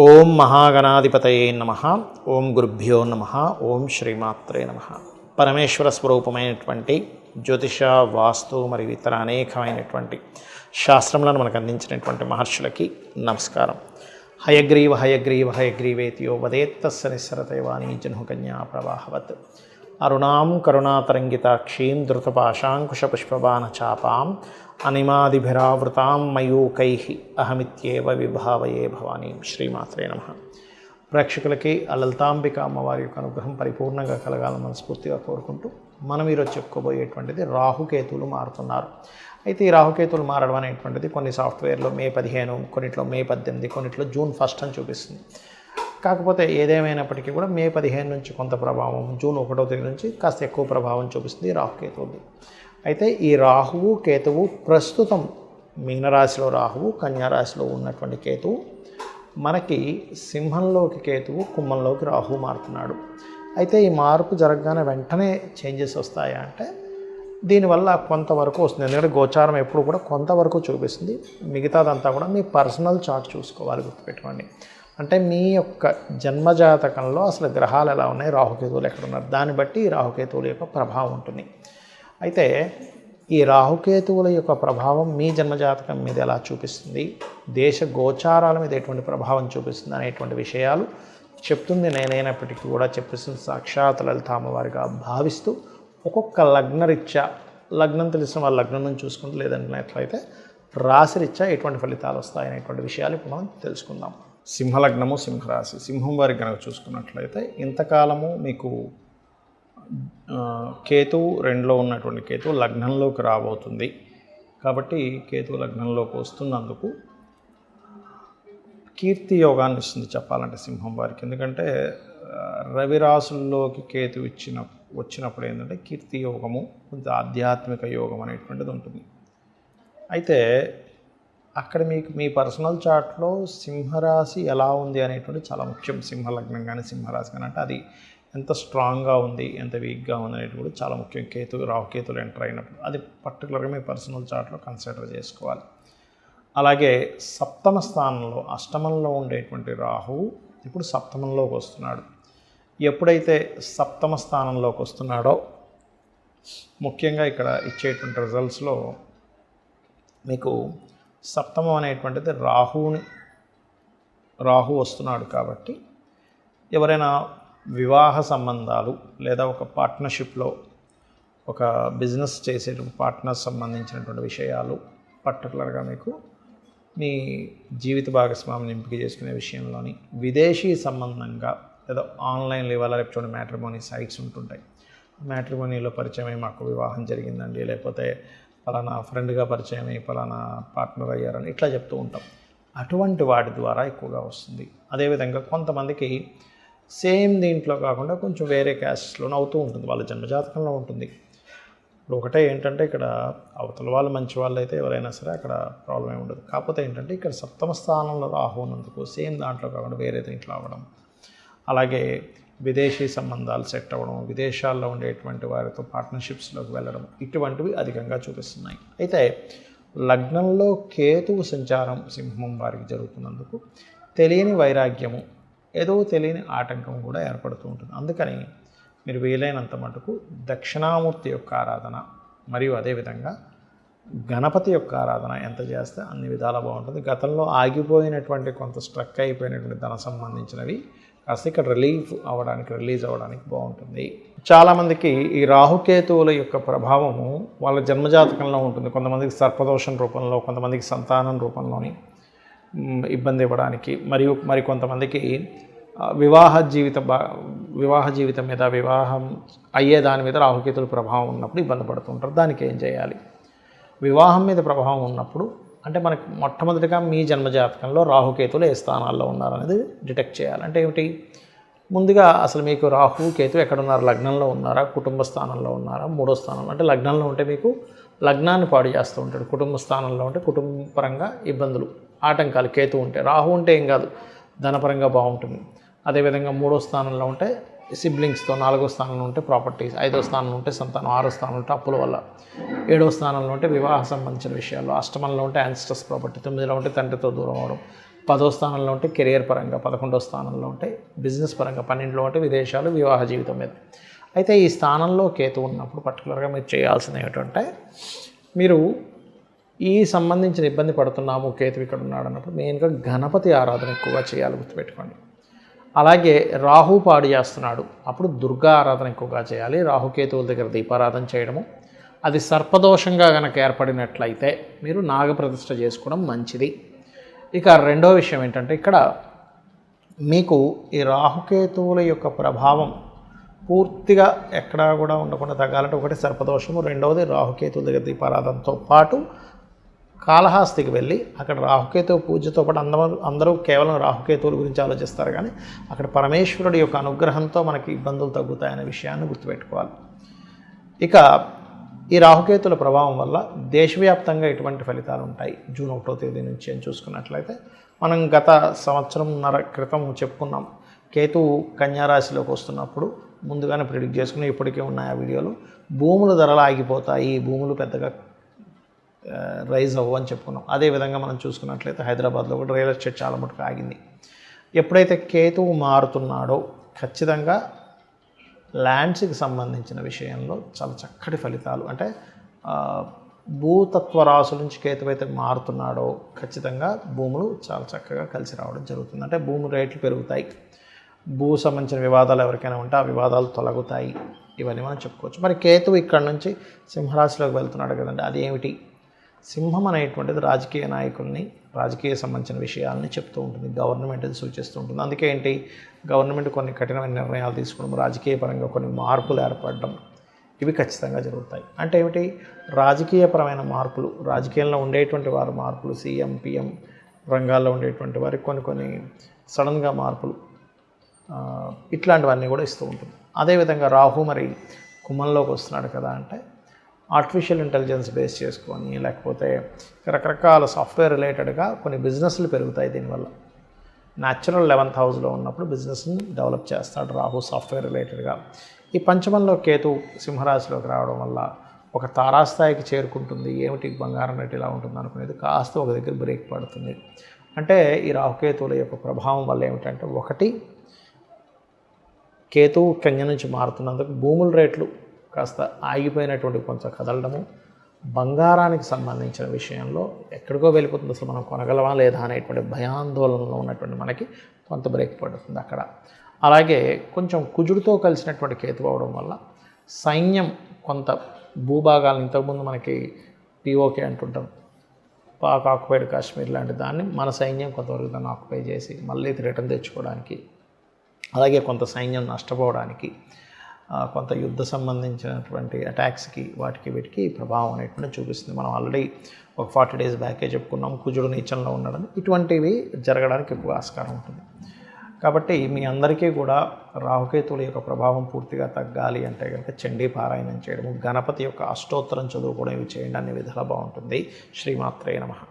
ఓం మహాగణాధిపతయే నమః. ఓం గురుభ్యో నమః. ఓం శ్రీమాత్రే నమః. పరమేశ్వర స్వరూపమైనటువంటి జ్యోతిష, వాస్తు మరియు ఇతర అనేకమైనటువంటి శాస్త్రములను మనకు అందించినటువంటి మహర్షులకి నమస్కారం. హయగ్రీవ హయగ్రీవ హయగ్రీవేతియో వదేత్తస్య నిస్సరతైవాణీ జహ్నుకన్యా ప్రవాహవత్ అరుణాం కరుణాతరంగితాక్షీం ధృతపాశాంకుశపుష్పబాణచాపాం అనిమాదిభిరావృతాం మయూకైః అహమిత్యేవ విభావయే భవానీం. శ్రీమాత్రే నమః. ప్రేక్షకులకి ఆ లలితాంబిక అమ్మవారి యొక్క అనుగ్రహం పరిపూర్ణంగా కలగాలని మనస్ఫూర్తిగా కోరుకుంటూ మనం ఈరోజు చెప్పుకోబోయేటువంటిది రాహుకేతువులు మారుతున్నారు. అయితే ఈ రాహుకేతువులు మారడం అనేటువంటిది కొన్ని సాఫ్ట్వేర్లో మే 15, కొన్నిట్లో మే 18, కొన్నిట్లో జూన్ 1 అని చూపిస్తుంది. కాకపోతే ఏదేమైనప్పటికీ కూడా మే 15 నుంచి కొంత ప్రభావం, జూన్ 1వ తేదీ నుంచి కాస్త ఎక్కువ ప్రభావం చూపిస్తుంది రాహుకేతువులు. అయితే ఈ రాహువు కేతువు ప్రస్తుతం మీనరాశిలో రాహువు, కన్యారాశిలో ఉన్నటువంటి కేతువు మనకి సింహంలోకి కేతువు, కుంభంలోకి రాహువు మారుతున్నాడు. అయితే ఈ మార్పు జరగగానే వెంటనే చేంజెస్ వస్తాయా అంటే దీనివల్ల కొంతవరకు వస్తుంది. ఎందుకంటే గోచారం ఎప్పుడు కూడా కొంతవరకు చూపిస్తుంది. మిగతాదంతా కూడా మీ పర్సనల్ చార్ట్ చూసుకోవాలి, గుర్తుపెట్టుకోండి. అంటే మీ యొక్క జన్మజాతకంలో అసలు గ్రహాలు ఎలా ఉన్నాయి, రాహుకేతువులు ఎక్కడున్నారు, దాన్ని బట్టి ఈ రాహుకేతువుల యొక్క ప్రభావం ఉంటుంది. అయితే ఈ రాహుకేతువుల యొక్క ప్రభావం మీ జన్మజాతకం మీద ఎలా చూపిస్తుంది, దేశ గోచారాల మీద ఎటువంటి ప్రభావం చూపిస్తుంది అనేటువంటి విషయాలు చెప్తుంది నేనైనప్పటికీ కూడా చెప్పిస్తుంది సాక్షాత్ లలితామ్మవారిగా భావిస్తూ ఒక్కొక్క లగ్నరీత్యా, లగ్నం తెలిసిన వాళ్ళ లగ్నం నుంచి చూసుకుంటూ, లేదంటున్నట్లయితే రాశిరీత్యా ఎటువంటి ఫలితాలు వస్తాయనేటువంటి విషయాలు ఇప్పుడు మనం తెలుసుకుందాం. సింహలగ్నము, సింహరాశి. సింహం వారికి కనుక చూసుకున్నట్లయితే ఇంతకాలము మీకు కేతువు 2లో ఉన్నటువంటి కేతువు లగ్నంలోకి రాబోతుంది. కాబట్టి కేతువు లగ్నంలోకి వస్తున్నందుకు కీర్తి యోగాన్ని ఇస్తుంది చెప్పాలంటే సింహం వారికి. ఎందుకంటే రవి రాశుల్లోకి కేతు వచ్చినప్పుడు ఏంటంటే కీర్తి యోగము, కొంచెం ఆధ్యాత్మిక యోగం అనేటువంటిది ఉంటుంది. అయితే అక్కడ మీకు మీ పర్సనల్ చార్ట్లో సింహరాశి ఎలా ఉంది అనేటువంటి చాలా ముఖ్యం. సింహలగ్నం కానీ సింహరాశి కానీ అంటే అది ఎంత స్ట్రాంగ్గా ఉంది, ఎంత వీక్గా ఉంది అనేటువంటి కూడా చాలా ముఖ్యం. రాహుకేతులు ఎంటర్ అయినప్పుడు అది పర్టికులర్గా మీ పర్సనల్ చార్ట్లో కన్సిడర్ చేసుకోవాలి. అలాగే సప్తమ స్థానంలో, అష్టమంలో ఉండేటువంటి రాహువు ఇప్పుడు సప్తమంలోకి వస్తున్నాడు. ఎప్పుడైతే సప్తమ స్థానంలోకి వస్తున్నాడో ముఖ్యంగా ఇక్కడ ఇచ్చేటువంటి రిజల్ట్స్లో మీకు సప్తమం అనేటువంటిది రాహు వస్తున్నాడు. కాబట్టి ఎవరైనా వివాహ సంబంధాలు లేదా ఒక పార్ట్నర్షిప్లో ఒక బిజినెస్ చేసే పార్ట్నర్స్ సంబంధించినటువంటి విషయాలు, పర్టికులర్గా మీకు మీ జీవిత భాగస్వామిని ఎంపిక చేసుకునే విషయంలోని, విదేశీ సంబంధంగా లేదా ఆన్లైన్లో ఇవాళ రేపు చూడండి మ్యాట్రిమోనీ సైట్స్ ఉంటుంటాయి. మ్యాట్రిమోనీలో పరిచయమై మాకు వివాహం జరిగిందండి, లేకపోతే పలానా ఫ్రెండ్గా పరిచయమై పలానా పార్ట్నర్ అయ్యారని ఇట్లా చెప్తూ ఉంటాం. అటువంటి వాటి ద్వారా ఎక్కువగా వస్తుంది. అదేవిధంగా కొంతమందికి సేమ్ దీంట్లో కాకుండా కొంచెం వేరే క్యాస్ట్లోనే అవుతూ ఉంటుంది, వాళ్ళ జన్మజాతకంలో ఉంటుంది. ఇప్పుడు ఒకటే ఏంటంటే ఇక్కడ అవతల వాళ్ళు మంచి వాళ్ళు అయితే ఎవరైనా సరే అక్కడ ప్రాబ్లం ఉండదు. కాకపోతే ఏంటంటే ఇక్కడ సప్తమ స్థానంలో రాహు ఉన్నందుకు సేమ్ దాంట్లో కాకుండా వేరే దీంట్లో అవ్వడం, అలాగే విదేశీ సంబంధాలు సెట్ అవ్వడం, విదేశాల్లో ఉండేటువంటి వారితో పార్ట్నర్షిప్స్లోకి వెళ్ళడం, ఇటువంటివి అధికంగా చూపిస్తున్నాయి. అయితే లగ్నంలో కేతువు సంచారం సింహం వారికి జరుగుతున్నందుకు తెలియని వైరాగ్యము, ఏదో తెలియని ఆటంకం కూడా ఏర్పడుతూ ఉంటుంది. అందుకని మీరు వీలైనంత మటుకు దక్షిణామూర్తి యొక్క ఆరాధన మరియు అదేవిధంగా గణపతి యొక్క ఆరాధన ఎంత చేస్తే అన్ని విధాలా బాగుంటుంది. గతంలో ఆగిపోయినటువంటి కొంత స్ట్రక్ అయిపోయినటువంటి ధన సంబంధించినవి కాస్త ఇక్కడ రిలీజ్ అవ్వడానికి బాగుంటుంది. చాలామందికి ఈ రాహుకేతువుల యొక్క ప్రభావము వాళ్ళ జన్మజాతకంలో ఉంటుంది. కొంతమందికి సర్పదోషం రూపంలో, కొంతమందికి సంతానం రూపంలోని ఇబ్బంది ఇవ్వడానికి, మరియు కొంతమందికి వివాహ జీవితం మీద, వివాహం అయ్యే దాని మీద రాహుకేతుల ప్రభావం ఉన్నప్పుడు ఇబ్బంది పడుతుంటారు. దానికి ఏం చేయాలి? వివాహం మీద ప్రభావం ఉన్నప్పుడు అంటే మనకి మొట్టమొదటిగా మీ జన్మజాతకంలో రాహుకేతులు ఏ స్థానాల్లో ఉన్నారనేది డిటెక్ట్ చేయాలి. అంటే ఏమిటి? ముందుగా అసలు మీకు రాహు కేతు ఎక్కడున్నారు? లగ్నంలో ఉన్నారా, కుటుంబ స్థానంలో ఉన్నారా, మూడో స్థానంలో? అంటే లగ్నంలో ఉంటే మీకు లగ్నాన్ని పాడు చేస్తూ ఉంటాడు. కుటుంబ స్థానంలో ఉంటే కుటుంబపరంగా ఇబ్బందులు, ఆటంకాలు కేతు ఉంటే. రాహు ఉంటే ఏం కాదు, ధనపరంగా బాగుంటుంది. అదేవిధంగా మూడో స్థానంలో ఉంటే సిబ్లింగ్స్తో, 4వ స్థానంలో ఉంటే ప్రాపర్టీస్, 5వ స్థానంలో ఉంటే సంతానం, 6వ స్థానంలో ఉంటే అప్పుల వల్ల, 7వ స్థానంలో ఉంటే వివాహ సంబంధించిన విషయాలు, అష్టమంలో ఉంటే యాన్సిస్టర్స్ ప్రాపర్టీ, 9లో ఉంటే తండ్రితో దూరం అవడం, 10వ స్థానంలో ఉంటే కెరియర్ పరంగా, 11వ స్థానంలో ఉంటే బిజినెస్ పరంగా, 12లో ఉంటే విదేశాలు, వివాహ జీవితం మీద. అయితే ఈ స్థానంలో కేతు ఉన్నప్పుడు పర్టికులర్గా మీరు చేయాల్సింది ఏమిటంటే, మీరు ఈ సంబంధించిన ఇబ్బంది పడుతున్నాము, కేతు ఇక్కడ ఉన్నాడు అన్నప్పుడు మెయిన్గా గణపతి ఆరాధన ఎక్కువగా చేయాలి, గుర్తుపెట్టుకోండి. అలాగే రాహు పాడు చేస్తున్నాడు, అప్పుడు దుర్గా ఆరాధన ఎక్కువగా చేయాలి. రాహుకేతువుల దగ్గర దీపారాధన చేయడము, అది సర్పదోషంగా కనుక ఏర్పడినట్లయితే మీరు నాగప్రతిష్ఠ చేసుకోవడం మంచిది. ఇక రెండో విషయం ఏంటంటే, ఇక్కడ మీకు ఈ రాహుకేతువుల యొక్క ప్రభావం పూర్తిగా ఎక్కడా కూడా ఉండకుండా తగ్గాలంటే, ఒకటి సర్పదోషము, రెండవది రాహుకేతువుల దగ్గర దీపారాధనతో పాటు కాళహస్తికి వెళ్ళి అక్కడ రాహుకేతువు పూజతో పాటు అందరూ కేవలం రాహుకేతువుల గురించి ఆలోచిస్తారు, కానీ అక్కడ పరమేశ్వరుడి యొక్క అనుగ్రహంతో మనకి ఇబ్బందులు తగ్గుతాయనే విషయాన్ని గుర్తుపెట్టుకోవాలి. ఇక ఈ రాహుకేతుల ప్రభావం వల్ల దేశవ్యాప్తంగా ఎటువంటి ఫలితాలు ఉంటాయి జూన్ 1వ తేదీ నుంచి అని చూసుకున్నట్లయితే, మనం గత సంవత్సరంన్నర క్రితం చెప్పుకున్నాం, కేతువు కన్యారాశిలోకి వస్తున్నప్పుడు ముందుగానే ప్రిడిక్ట్ చేసుకుని ఇప్పటికే ఉన్నాయి ఆ వీడియోలు. భూముల ధరలు ఆగిపోతాయి, భూములు పెద్దగా రైజ్ అవ్వు అని చెప్పుకున్నాం. అదేవిధంగా మనం చూసుకున్నట్లయితే హైదరాబాద్లో కూడా రియల్ ఎస్టేట్ చాలా మటుకు ఆగింది. ఎప్పుడైతే కేతువు మారుతున్నాడో ఖచ్చితంగా ల్యాండ్స్కి సంబంధించిన విషయంలో చాలా చక్కటి ఫలితాలు, అంటే భూతత్వ రాశుల నుంచి కేతువు అయితే మారుతున్నాడో ఖచ్చితంగా భూములు చాలా చక్కగా కలిసి రావడం జరుగుతుంది. అంటే భూమి రేట్లు పెరుగుతాయి, భూ సంబంధించిన వివాదాలు ఎవరికైనా ఉంటే ఆ వివాదాలు తొలగుతాయి, ఇవన్నీ మనం చెప్పుకోవచ్చు. మరి కేతువు ఇక్కడ నుంచి సింహరాశిలోకి వెళ్తున్నాడు కదండి, అది ఏమిటి? సింహం అనేటువంటిది రాజకీయ నాయకుల్ని, రాజకీయ సంబంధించిన విషయాలని చెప్తూ ఉంటుంది, గవర్నమెంట్ని సూచిస్తూ ఉంటుంది. అందుకే ఏంటి, గవర్నమెంట్ కొన్ని కఠినమైన నిర్ణయాలు తీసుకోవడం, రాజకీయ పరంగా కొన్ని మార్పులు ఏర్పడడం, ఇవి ఖచ్చితంగా జరుగుతాయి. అంటే ఏమిటి, రాజకీయపరమైన మార్పులు, రాజకీయంలో ఉండేటువంటి వారు మార్పులు, సీఎం పిఎం రంగాల్లో ఉండేటువంటి వారికి కొన్ని సడన్గా మార్పులు, ఇట్లాంటివన్నీ కూడా ఇస్తూ ఉంటుంది. అదేవిధంగా రాహు మరి కుంభంలోకి వస్తున్నాడు కదా, అంటే ఆర్టిఫిషియల్ ఇంటెలిజెన్స్ బేస్ చేసుకొని, లేకపోతే రకరకాల సాఫ్ట్వేర్ రిలేటెడ్గా కొన్ని బిజినెస్లు పెరుగుతాయి దీనివల్ల. న్యాచురల్ 11th హౌస్లో ఉన్నప్పుడు బిజినెస్ని డెవలప్ చేస్తాడు రాహు సాఫ్ట్వేర్ రిలేటెడ్గా. ఈ పంచమంలో కేతు సింహరాశిలోకి రావడం వల్ల ఒక తారాస్థాయికి చేరుకుంటుంది. ఏమిటి బంగారం రేటు ఇలా ఉంటుంది అనుకునేది కాస్త ఒక దగ్గర బ్రేక్ పడుతుంది. అంటే ఈ రాహుకేతువుల యొక్క ప్రభావం వల్ల ఏమిటంటే, ఒకటి కేతువు కన్య నుంచి మారుతున్నందుకు భూముల రేట్లు కాస్త ఆగిపోయినటువంటి కొంచెం కదలడము, బంగారానికి సంబంధించిన విషయంలో ఎక్కడికో వెళ్ళిపోతుంది, అసలు మనం కొనగలమా లేదా అనేటువంటి భయాందోళనలో ఉన్నటువంటి మనకి కొంత బ్రేక్ పడుతుంది అక్కడ. అలాగే కొంచెం కుజుడితో కలిసినటువంటి కేతు అవడం వల్ల సైన్యం కొంత భూభాగాలను, ఇంతకుముందు మనకి పిఓకే అంటుంటాం, పాక్ ఆక్యుపైడ్ కాశ్మీర్ లాంటి దాన్ని మన సైన్యం కొంతవరకు దాన్ని ఆక్యుపై చేసి మళ్ళీ రిటర్న్ తెచ్చుకోవడానికి, అలాగే కొంత సైన్యం నష్టపోవడానికి, కొంత యుద్ధ సంబంధించినటువంటి అటాక్స్కి వాటికి వీటికి ప్రభావం అనేటువంటి చూపిస్తుంది. మనం ఆల్రెడీ ఒక 40 days బ్యాకే చెప్పుకున్నాం కుజుడు నీచంలో ఉండడం, ఇటువంటివి జరగడానికి ఎక్కువ ఆస్కారం ఉంటుంది. కాబట్టి మీ అందరికీ కూడా రాహుకేతువుల యొక్క ప్రభావం పూర్తిగా తగ్గాలి అంటే కనుక చండీ పారాయణం చేయడము, గణపతి యొక్క అష్టోత్తరం చదువుకోవడం, ఇవి చేయండి, అన్ని విధాలా బాగుంటుంది. శ్రీమాత్రే నమః.